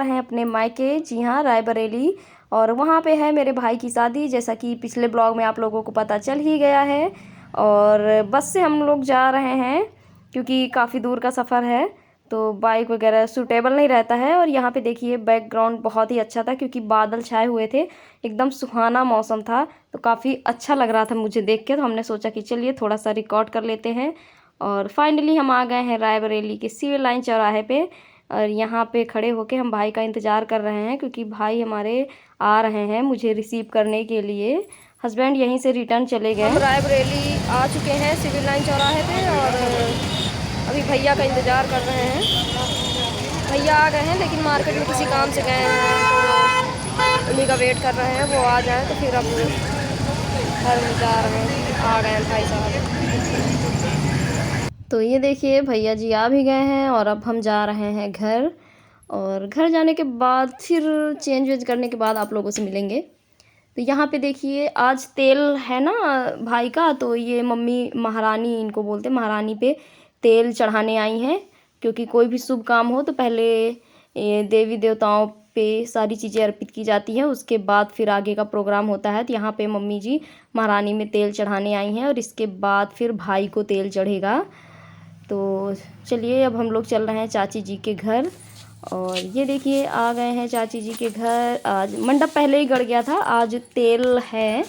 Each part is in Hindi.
हैं अपने मायके, जी हाँ, रायबरेली। और वहाँ पे है मेरे भाई की शादी, जैसा कि पिछले ब्लॉग में आप लोगों को पता चल ही गया है। और बस से हम लोग जा रहे हैं क्योंकि काफ़ी दूर का सफ़र है, तो बाइक वगैरह सूटेबल नहीं रहता है। और यहाँ पे देखिए बैकग्राउंड बहुत ही अच्छा था क्योंकि बादल छाए हुए थे, एकदम सुहाना मौसम था, तो काफ़ी अच्छा लग रहा था मुझे देख के। तो हमने सोचा कि चलिए थोड़ा सा रिकॉर्ड कर लेते हैं। और फाइनली हम आ गए हैं रायबरेली के सिविल लाइन चौराहे पे। और यहाँ पे खड़े होके हम भाई का इंतज़ार कर रहे हैं क्योंकि भाई हमारे आ रहे हैं मुझे रिसीव करने के लिए। हस्बैंड यहीं से रिटर्न चले गए। हम रायबरेली आ चुके हैं सिविल लाइन चौराहे पे और अभी भैया का इंतज़ार कर रहे हैं। भैया आ गए हैं लेकिन मार्केट में किसी काम से गए हैं, तो उन्हीं का वेट कर रहे हैं, वो आ जाएँ तो फिर अब घर में जा रहे हैं। आ गए हैं भाई साहब। तो ये देखिए भैया जी आ भी गए हैं और अब हम जा रहे हैं घर। और घर जाने के बाद फिर चेंज वेंज करने के बाद आप लोगों से मिलेंगे। तो यहाँ पे देखिए आज तेल है ना भाई का, तो ये मम्मी महारानी इनको बोलते हैं, महारानी पे तेल चढ़ाने आई हैं क्योंकि कोई भी शुभ काम हो तो पहले देवी देवताओं पे सारी चीज़ें अर्पित की जाती हैं, उसके बाद फिर आगे का प्रोग्राम होता है। तो यहाँ पे मम्मी जी महारानी में तेल चढ़ाने आई हैं और इसके बाद फिर भाई को तेल चढ़ेगा। तो चलिए अब हम लोग चल रहे हैं चाची जी के घर। और ये देखिए आ गए हैं चाची जी के घर। आज मंडप पहले ही गड़ गया था, आज तेल है।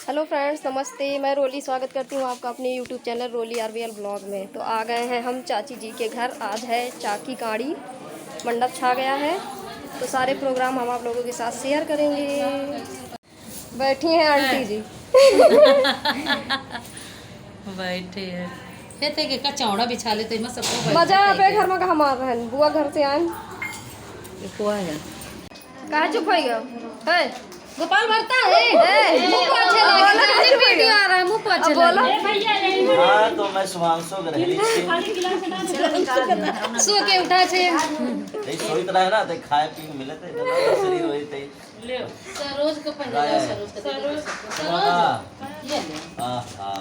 हेलो फ्रेंड्स, नमस्ते, मैं रोली स्वागत करती हूँ आपका अपने यूट्यूब चैनल रोली आरवीएल ब्लॉग में। तो आ गए हैं हम चाची जी के घर। आज है चाकी काड़ी, मंडप छा गया है, तो सारे प्रोग्राम हम आप लोगों के साथ शेयर करेंगे। बैठी हैं आंटी जी। बैठे हैं कहते कि का चौड़ा बिछा ले तो इमा सबको मजा पे घर में कहाँ मार रहे हैं। बुआ घर से आए हुआ है कहा चुप हो गया है गोपाल भरता है मुंह को अच्छे लगे वीडियो आ रहा है मुंह को अच्छे लगे। हां तो मैं सुभांशु गरहेली सो के उठा छे नहीं सोई तरह है ना तो खाए पी के मिले थे शरीर होई थे ले सरोज को पहले सरोज हां ये ले हां हां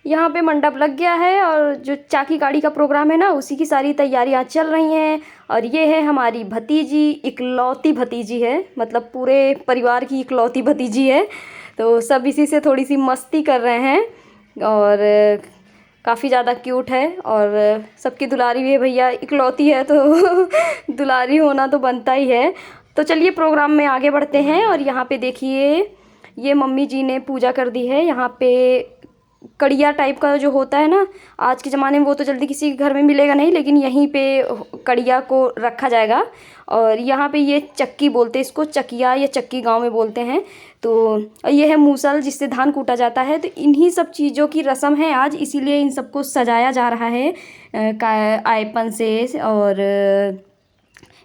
यहाँ पे मंडप लग गया है और जो चाकी गाड़ी का प्रोग्राम है ना उसी की सारी तैयारियाँ चल रही हैं। और ये है हमारी भतीजी, इकलौती भतीजी है, मतलब पूरे परिवार की इकलौती भतीजी है। तो सब इसी से थोड़ी सी मस्ती कर रहे हैं और काफ़ी ज़्यादा क्यूट है और सबकी दुलारी भी है। भैया इकलौती है तो दुलारी होना तो बनता ही है। तो चलिए प्रोग्राम में आगे बढ़ते हैं। और यहाँ पे देखिए ये मम्मी जी ने पूजा कर दी है। यहाँ पे कड़िया टाइप का जो होता है ना आज के ज़माने में, वो तो जल्दी किसी के घर में मिलेगा नहीं, लेकिन यहीं पे कड़िया को रखा जाएगा। और यहाँ पे ये चक्की बोलते हैं इसको, चकिया या चक्की गांव में बोलते हैं। तो ये है मूसल जिससे धान कूटा जाता है। तो इन्हीं सब चीज़ों की रस्म है आज, इसीलिए इन सबको सजाया जा रहा है आयपन से और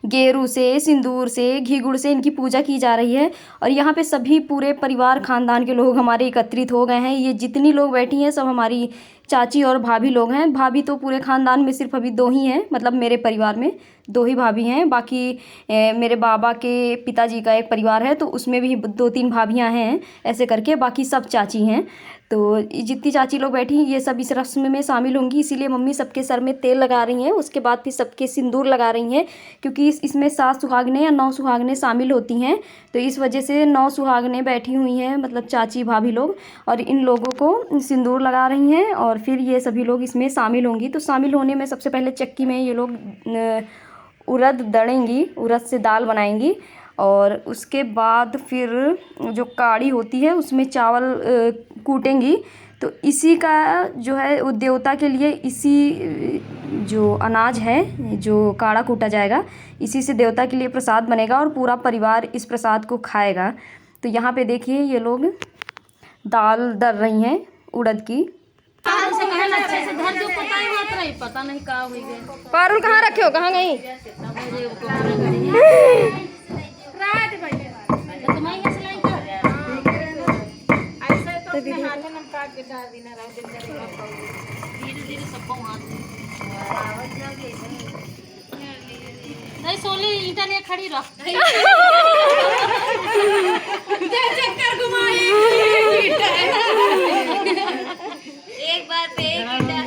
गेरू से, सिंदूर से, घी गुड़ से इनकी पूजा की जा रही है। और यहाँ पे सभी पूरे परिवार खानदान के लोग हमारे एकत्रित हो गए हैं। ये जितनी लोग बैठी हैं सब हमारी चाची और भाभी लोग हैं। भाभी तो पूरे ख़ानदान में सिर्फ अभी 2 ही हैं, मतलब मेरे परिवार में 2 ही भाभी हैं। बाकी मेरे बाबा के पिताजी का एक परिवार है तो उसमें भी 2-3 भाभियाँ हैं, ऐसे करके बाकी सब चाची हैं। तो जितनी चाची लोग बैठी ये सब इस रस्म में शामिल होंगी, इसीलिए मम्मी सबके सर में तेल लगा रही हैं। उसके बाद फिर सबके सिंदूर लगा रही हैं क्योंकि इसमें 7 सुहागनें या 9 सुहागनें शामिल होती हैं। तो इस वजह से 9 सुहागनें बैठी हुई हैं, मतलब चाची भाभी लोग, और इन लोगों को सिंदूर लगा रही हैं और फिर ये सभी लोग इसमें शामिल होंगी। तो शामिल होने में सबसे पहले चक्की में ये लोग उड़द दड़ेंगी, उड़द से दाल बनाएंगी। और उसके बाद फिर जो काड़ी होती है उसमें चावल कूटेंगी। तो इसी का जो है वो देवता के लिए, इसी जो अनाज है जो काड़ा कूटा जाएगा इसी से देवता के लिए प्रसाद बनेगा और पूरा परिवार इस प्रसाद को खाएगा। तो यहाँ पे देखिए ये लोग दाल दर रही हैं उड़द की। पता नहीं का हुई गए पारुल कहाँ रखे हो, कहाँ गई? धीरे धीरे सबको नहीं सोली ईटा लिए खड़ी रह चक्कर घुमाई एक बार पे एक ईटा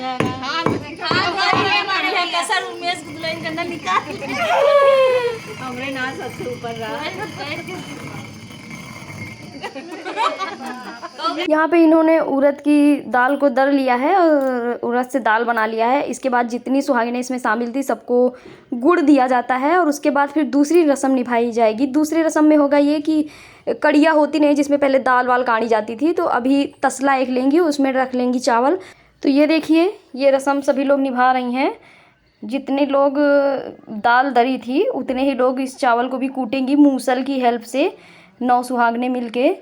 कसर उमेश गुदलाइन करना निकाल हमरे ना सबसे ऊपर रहा। यहाँ पे इन्होंने उड़द की दाल को दर लिया है और उड़द से दाल बना लिया है। इसके बाद जितनी सुहागिनें इसमें शामिल थी सबको गुड़ दिया जाता है और उसके बाद फिर दूसरी रस्म निभाई जाएगी। दूसरी रस्म में होगा ये कि कड़िया होती नहीं जिसमें पहले दाल वाल काढ़ी जाती थी, तो अभी तसला एक लेंगी, उसमें रख लेंगी चावल। तो ये देखिए ये रस्म सभी लोग निभा रही हैं। जितने लोग दाल दरी थी उतने ही लोग इस चावल को भी कूटेंगी मूसल की हेल्प से, 9 सुहागनें मिलके।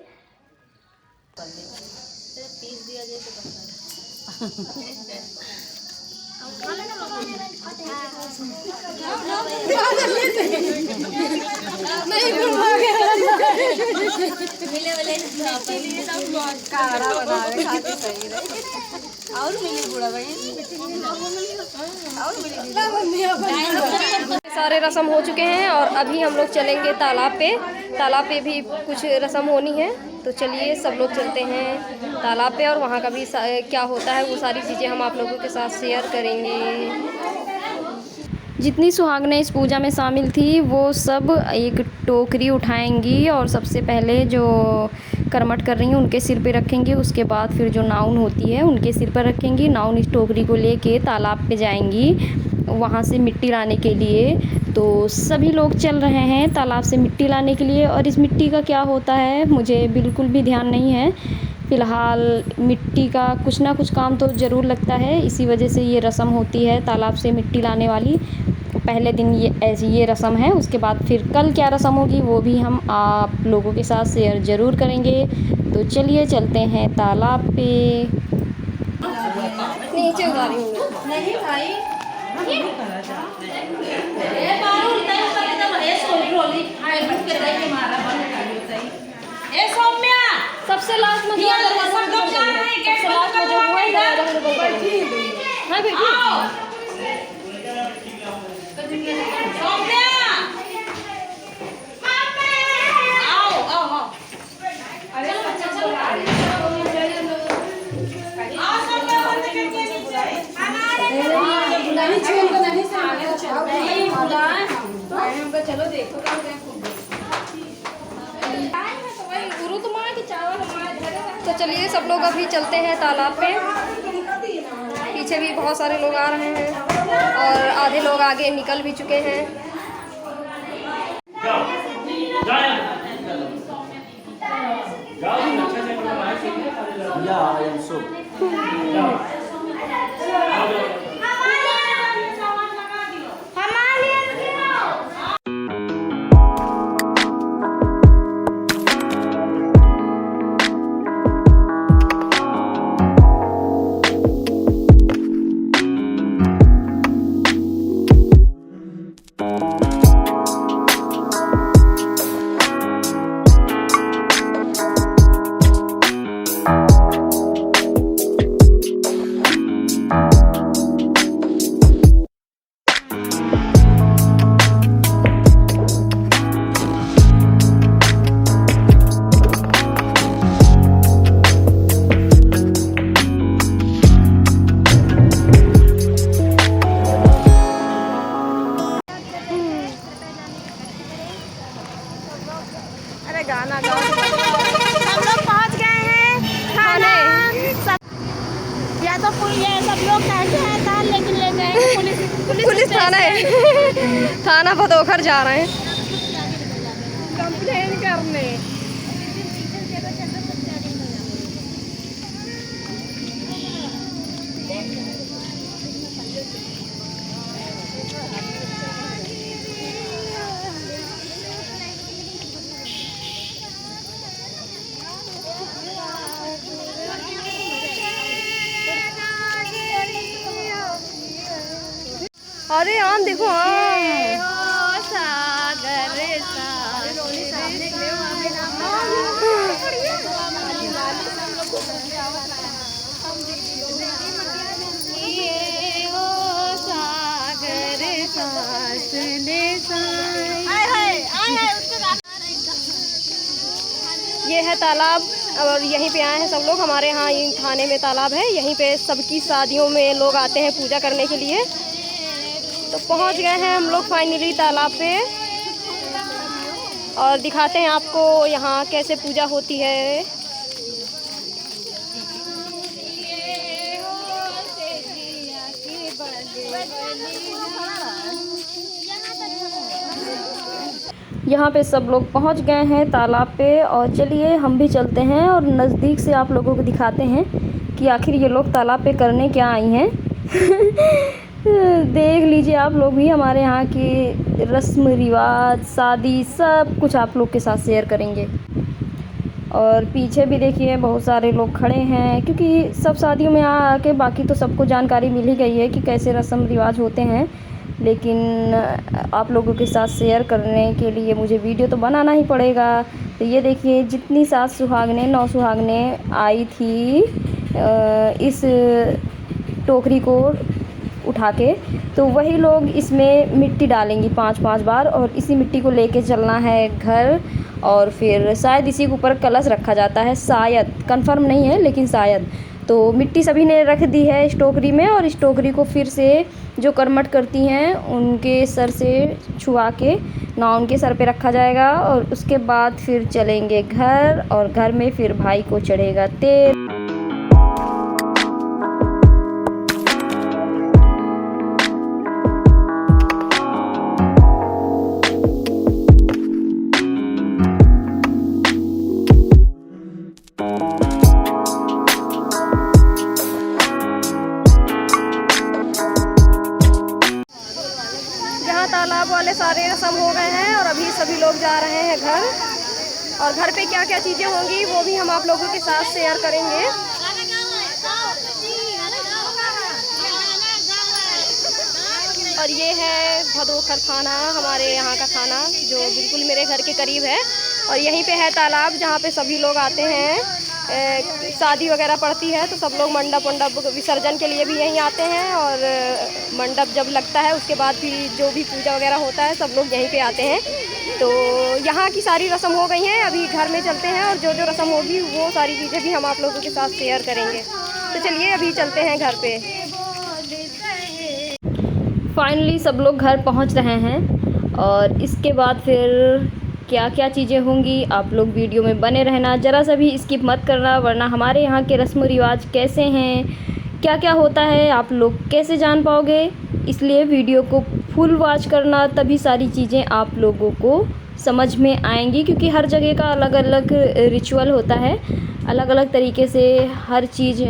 सारे रस्म हो चुके हैं और अभी हम लोग चलेंगे तालाब पे। तालाब पे भी कुछ रस्म होनी है, तो चलिए सब लोग चलते हैं तालाब पे और वहाँ का भी क्या होता है वो सारी चीज़ें हम आप लोगों के साथ शेयर करेंगे। जितनी सुहागनें इस पूजा में शामिल थी वो सब एक टोकरी उठाएंगी और सबसे पहले जो कर्मठ कर रही हैं उनके सिर पे रखेंगी। उसके बाद फिर जो नाउन होती है उनके सिर पर रखेंगी। नाउन इस टोकरी को लेके तालाब पे जाएंगी वहाँ से मिट्टी लाने के लिए। तो सभी लोग चल रहे हैं तालाब से मिट्टी लाने के लिए और इस मिट्टी का क्या होता है मुझे बिल्कुल भी ध्यान नहीं है। फ़िलहाल मिट्टी का कुछ ना कुछ काम तो ज़रूर लगता है, इसी वजह से ये रस्म होती है तालाब से मिट्टी लाने वाली। पहले दिन ये रस्म है, उसके बाद फिर कल क्या रस्म होगी वो भी हम आप लोगों के साथ शेयर ज़रूर करेंगे। तो चलिए चलते हैं तालाब पे। नीचे उतार रही हूँ नहीं भाई सबसे लास्ट में जो हुआ हाँ बेटी चलो देखो तो चलिए सब लोग अभी चलते हैं तालाब पे। पीछे भी बहुत सारे लोग आ रहे हैं और आधे लोग आगे निकल भी चुके हैं। गाना गाओ। हम लोग पहुंच गए हैं थाने। या तो ये सब लोग कहते हैं था लेकिन ले जाएंगे पुलिस थाना है। थाना भदोखर जा रहे हैं कंप्लेन करने। अरे आम देखो आम। ये है तालाब और यहीं पे आए हैं सब लोग। हमारे यहाँ थाने में तालाब है, यहीं पे सबकी शादियों में लोग आते हैं पूजा करने के लिए। तो पहुँच गए हैं हम लोग फाइनली तालाब पे और दिखाते हैं आपको यहाँ कैसे पूजा होती है। यहाँ पे सब लोग पहुँच गए हैं तालाब पे और चलिए हम भी चलते हैं और नज़दीक से आप लोगों को दिखाते हैं कि आखिर ये लोग तालाब पे करने क्या आई हैं। देख लीजिए आप लोग भी, हमारे यहाँ की रस्म रिवाज, शादी, सब कुछ आप लोग के साथ शेयर करेंगे। और पीछे भी देखिए बहुत सारे लोग खड़े हैं, क्योंकि सब शादियों में आके बाकी तो सबको जानकारी मिल ही गई है कि कैसे रस्म रिवाज होते हैं, लेकिन आप लोगों के साथ शेयर करने के लिए मुझे वीडियो तो बनाना ही पड़ेगा। तो ये देखिए जितनी सास सुहागने 9 सुहागने आई थी इस टोकरी को उठा के, तो वही लोग इसमें मिट्टी डालेंगी 5-5 बार और इसी मिट्टी को लेके चलना है घर। और फिर शायद इसी के ऊपर कलश रखा जाता है, शायद, कंफर्म नहीं है लेकिन शायद। तो मिट्टी सभी ने रख दी है इस टोकरी में और इस टोकरी को फिर से जो कर्मठ करती हैं उनके सर से छुआ के ना उनके सर पे रखा जाएगा और उसके बाद फिर चलेंगे घर और घर में फिर भाई को चढ़ेगा तेल। तालाब वाले सारे रस्म हो गए हैं और अभी सभी लोग जा रहे हैं घर। और घर पे क्या क्या चीज़ें होंगी वो भी हम आप लोगों के साथ शेयर करेंगे। और ये है भदोखर थाना, हमारे यहाँ का थाना जो बिल्कुल मेरे घर के करीब है। और यहीं पे है तालाब जहाँ पे सभी लोग आते हैं, शादी वगैरह पड़ती है तो सब लोग मंडप विसर्जन के लिए भी यहीं आते हैं। और मंडप जब लगता है उसके बाद भी जो भी पूजा वगैरह होता है सब लोग यहीं पे आते हैं। तो यहाँ की सारी रस्म हो गई हैं, अभी घर में चलते हैं और जो जो रस्म होगी वो सारी चीज़ें भी हम आप लोगों के साथ शेयर करेंगे। तो चलिए अभी चलते हैं घर पे। फाइनली सब लोग घर पहुँच रहे हैं और इसके बाद फिर क्या क्या चीज़ें होंगी आप लोग वीडियो में बने रहना, ज़रा सा भी स्किप मत करना, वरना हमारे यहाँ के रस्म रिवाज कैसे हैं, क्या क्या होता है आप लोग कैसे जान पाओगे। इसलिए वीडियो को फुल वॉच करना, तभी सारी चीज़ें आप लोगों को समझ में आएंगी, क्योंकि हर जगह का अलग अलग रिचुअल होता है, अलग अलग तरीके से हर चीज़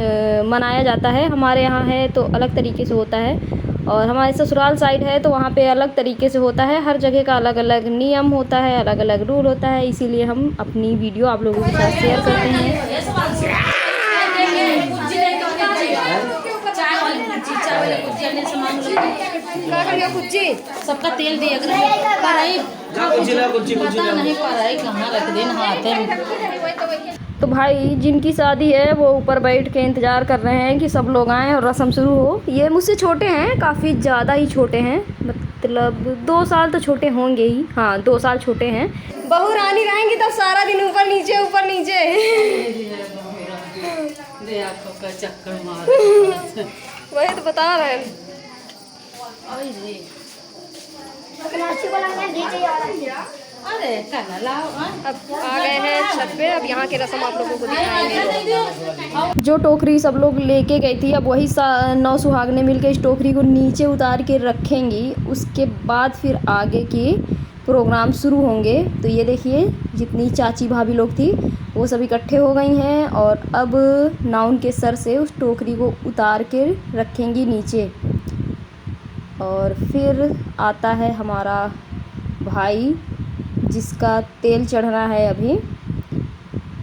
मनाया जाता है। हमारे यहाँ है तो अलग तरीके से होता है और हमारे ससुराल साइड है तो वहाँ पे अलग तरीके से होता है। हर जगह का अलग अलग नियम होता है, अलग अलग रूल होता है, इसीलिए हम अपनी वीडियो आप लोगों के साथ शेयर करते हैं। सबका तेल दिया पता नहीं कहाँ रख दे नहाते। तो भाई जिनकी शादी है वो ऊपर बैठ के इंतज़ार कर रहे हैं कि सब लोग आएँ और रस्म शुरू हो। ये मुझसे छोटे हैं, काफ़ी ज़्यादा ही छोटे हैं, मतलब 2 साल तो छोटे होंगे ही, हाँ 2 साल छोटे हैं। बहू रानी रहेंगी तब सारा दिन ऊपर नीचे ऊपर नीचे। चक्कर मार वही तो बता रहे हैं। अरे अब आ गए हैं छत पे, अब यहाँ के रस्म आप लोगों को दिखाएंगे। जो टोकरी सब लोग लेके गई थी अब वही 9 सुहागने मिलके इस टोकरी को नीचे उतार के रखेंगी, उसके बाद फिर आगे के प्रोग्राम शुरू होंगे। तो ये देखिए जितनी चाची भाभी लोग थी वो सब इकट्ठे हो गई हैं और अब नाउन के सर से उस टोकरी को उतार के रखेंगी नीचे। और फिर आता है हमारा भाई जिसका तेल चढ़ना है अभी।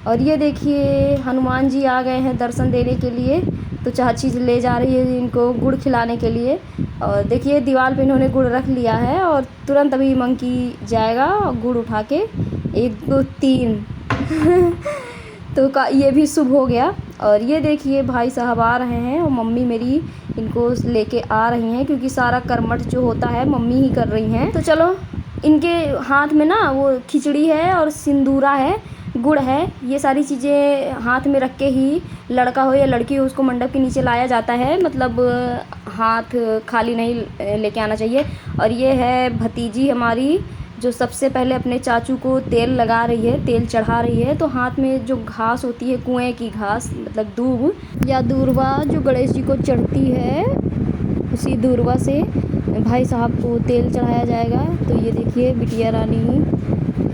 और ये देखिए हनुमान जी आ गए हैं दर्शन देने के लिए, तो चाची ले जा रही है इनको गुड़ खिलाने के लिए। और देखिए दीवार पे इन्होंने गुड़ रख लिया है और तुरंत अभी मंकी जाएगा और गुड़ उठा के 1 2 3 तो ये भी शुभ हो गया। और ये देखिए भाई साहब आ रहे हैं और मम्मी मेरी इनको लेके आ रही हैं, क्योंकि सारा कर्मठ जो होता है मम्मी ही कर रही हैं। तो चलो, इनके हाथ में ना वो खिचड़ी है और सिंदूरा है, गुड़ है, ये सारी चीज़ें हाथ में रख के ही लड़का हो या लड़की हो उसको मंडप के नीचे लाया जाता है। मतलब हाथ खाली नहीं लेके आना चाहिए। और ये है भतीजी हमारी, जो सबसे पहले अपने चाचू को तेल लगा रही है, तेल चढ़ा रही है। तो हाथ में जो घास होती है, कुएं की घास, मतलब दूब या दूर्वा, जो गणेश जी को चढ़ती है, उसी दूर्वा से भाई साहब को तेल चढ़ाया जाएगा। तो ये देखिए बिटिया रानी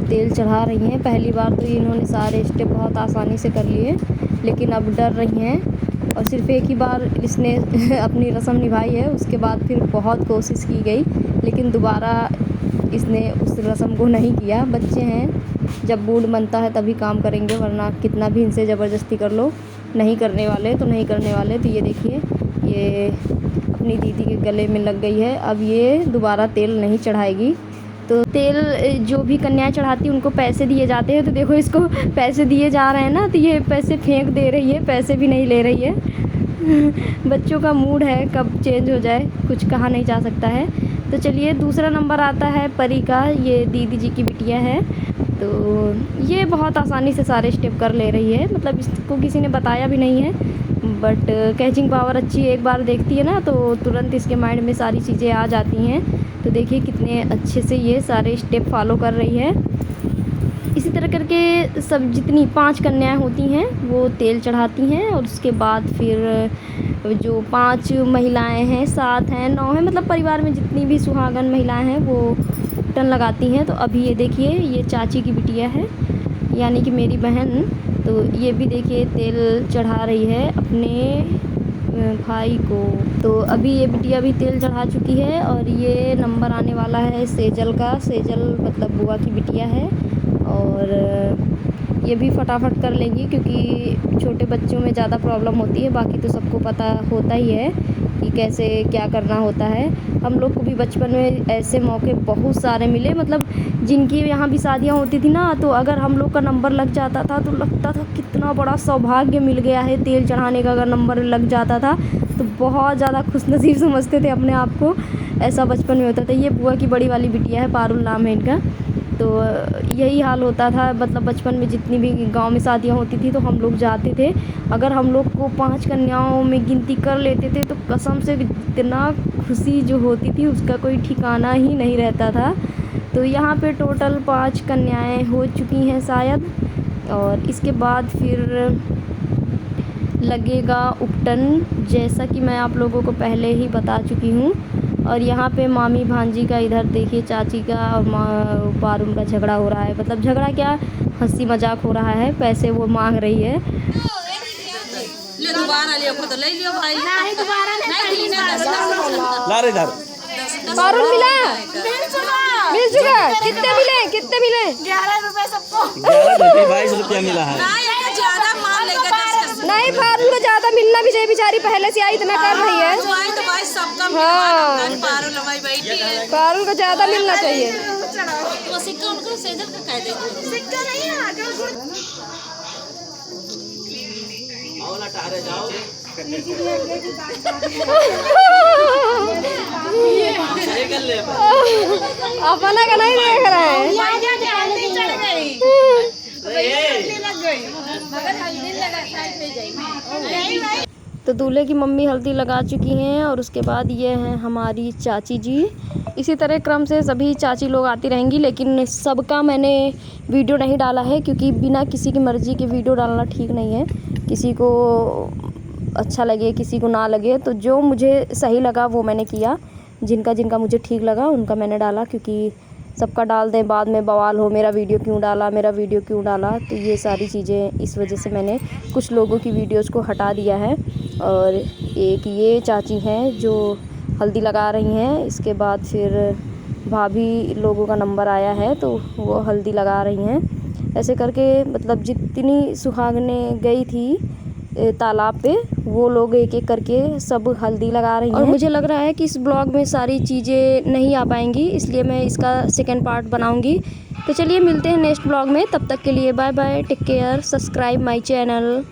तेल चढ़ा रही हैं। पहली बार तो इन्होंने सारे स्टेप बहुत आसानी से कर लिए, लेकिन अब डर रही हैं। और सिर्फ एक ही बार इसने अपनी रस्म निभाई है, उसके बाद फिर बहुत कोशिश की गई, लेकिन दोबारा इसने उस रस्म को नहीं किया। बच्चे हैं, जब मूड बनता है तभी काम करेंगे, वरना कितना भी इनसे ज़बरदस्ती कर लो नहीं करने वाले तो नहीं करने वाले। तो ये देखिए, ये अपनी दीदी के गले में लग गई है। अब ये दोबारा तेल नहीं चढ़ाएगी। तो तेल जो भी कन्याएं चढ़ाती उनको पैसे दिए जाते हैं। तो देखो, इसको पैसे दिए जा रहे हैं ना, तो ये पैसे फेंक दे रही है, पैसे भी नहीं ले रही है। बच्चों का मूड है, कब चेंज हो जाए कुछ कहा नहीं जा सकता है। तो चलिए, दूसरा नंबर आता है परी का। ये दीदी जी की बिटिया है। तो ये बहुत आसानी से सारे स्टेप कर ले रही है, मतलब इसको किसी ने बताया भी नहीं है, बट कैचिंग पावर अच्छी है। एक बार देखती है ना तो तुरंत इसके माइंड में सारी चीज़ें आ जाती हैं। तो देखिए कितने अच्छे से ये सारे स्टेप फॉलो कर रही है। इसी तरह करके सब जितनी 5 कन्याएं होती हैं वो तेल चढ़ाती हैं, और उसके बाद फिर जो 5 महिलाएं हैं, 7 हैं, 9 हैं, मतलब परिवार में जितनी भी सुहागन महिलाएं हैं वो उपटन लगाती हैं। तो अभी ये देखिए, ये चाची की बिटिया है, यानी कि मेरी बहन। तो ये भी देखिए तेल चढ़ा रही है अपने भाई को। तो अभी ये बिटिया भी तेल चढ़ा चुकी है। और ये नंबर आने वाला है सेजल का। सेजल मतलब बुआ की बिटिया है, और ये भी फटाफट कर लेंगी, क्योंकि छोटे बच्चों में ज़्यादा प्रॉब्लम होती है। बाकी तो सबको पता होता ही है कि कैसे क्या करना होता है। हम लोग को भी बचपन में ऐसे मौके बहुत सारे मिले, मतलब जिनकी यहाँ भी शादियाँ होती थी ना, तो अगर हम लोग का नंबर लग जाता था तो लगता था कितना बड़ा सौभाग्य मिल गया है तेल चढ़ाने का। अगर नंबर लग जाता था तो बहुत ज़्यादा खुशनसीब समझते थे अपने आप को, ऐसा बचपन में होता था। ये बुआ की बड़ी वाली बिटिया है, पारुल नाम है इनका। तो यही हाल होता था, मतलब बचपन में जितनी भी गांव में शादियां होती थी तो हम लोग जाते थे। अगर हम लोग को 5 कन्याओं में गिनती कर लेते थे तो कसम से इतना खुशी जो होती थी उसका कोई ठिकाना ही नहीं रहता था। तो यहाँ पे टोटल 5 कन्याएं हो चुकी हैं शायद, और इसके बाद फिर लगेगा उपटन, जैसा कि मैं आप लोगों को पहले ही बता चुकी हूँ। और यहाँ पे मामी भांजी का, इधर देखिए चाची का और पारुल का झगड़ा हो रहा है। मतलब झगड़ा क्या, हंसी मजाक हो रहा है, पैसे वो मांग रही है। पारुल मिला, मिल चुका। कितने मिले, कितने मिले? 11 रुपए सबको। 22 रुपया मिला है। नहीं, पारुल को ज्यादा मिलना भी चाहिए, बेचारी पहले से आई इतना कर रही है। हाँ, पारुल को ज्यादा मिलना चाहिए। सिक्का उनको सेजल का कह देंगे। सिक्का नहीं है, अपना का नहीं देख रहे हैं। तो दूल्हे की मम्मी हल्दी लगा चुकी हैं, और उसके बाद ये हैं हमारी चाची जी। इसी तरह क्रम से सभी चाची लोग आती रहेंगी, लेकिन सबका मैंने वीडियो नहीं डाला है, क्योंकि बिना किसी की मर्ज़ी के वीडियो डालना ठीक नहीं है। किसी को अच्छा लगे, किसी को ना लगे, तो जो मुझे सही लगा वो मैंने किया। जिनका जिनका मुझे ठीक लगा उनका मैंने डाला, क्योंकि सबका डाल दें बाद में बवाल हो, मेरा वीडियो क्यों डाला, मेरा वीडियो क्यों डाला। तो ये सारी चीज़ें इस वजह से मैंने कुछ लोगों की वीडियोस को हटा दिया है। और एक ये चाची हैं जो हल्दी लगा रही हैं, इसके बाद फिर भाभी लोगों का नंबर आया है तो वो हल्दी लगा रही हैं। ऐसे करके मतलब जितनी सुहागनें गई थी तालाब पे, वो लोग एक एक करके सब हल्दी लगा रही हैं। और मुझे लग रहा है कि इस ब्लॉग में सारी चीज़ें नहीं आ पाएंगी, इसलिए मैं इसका सेकंड पार्ट बनाऊंगी। तो चलिए मिलते हैं नेक्स्ट ब्लॉग में, तब तक के लिए bye bye, take care, subscribe my channel.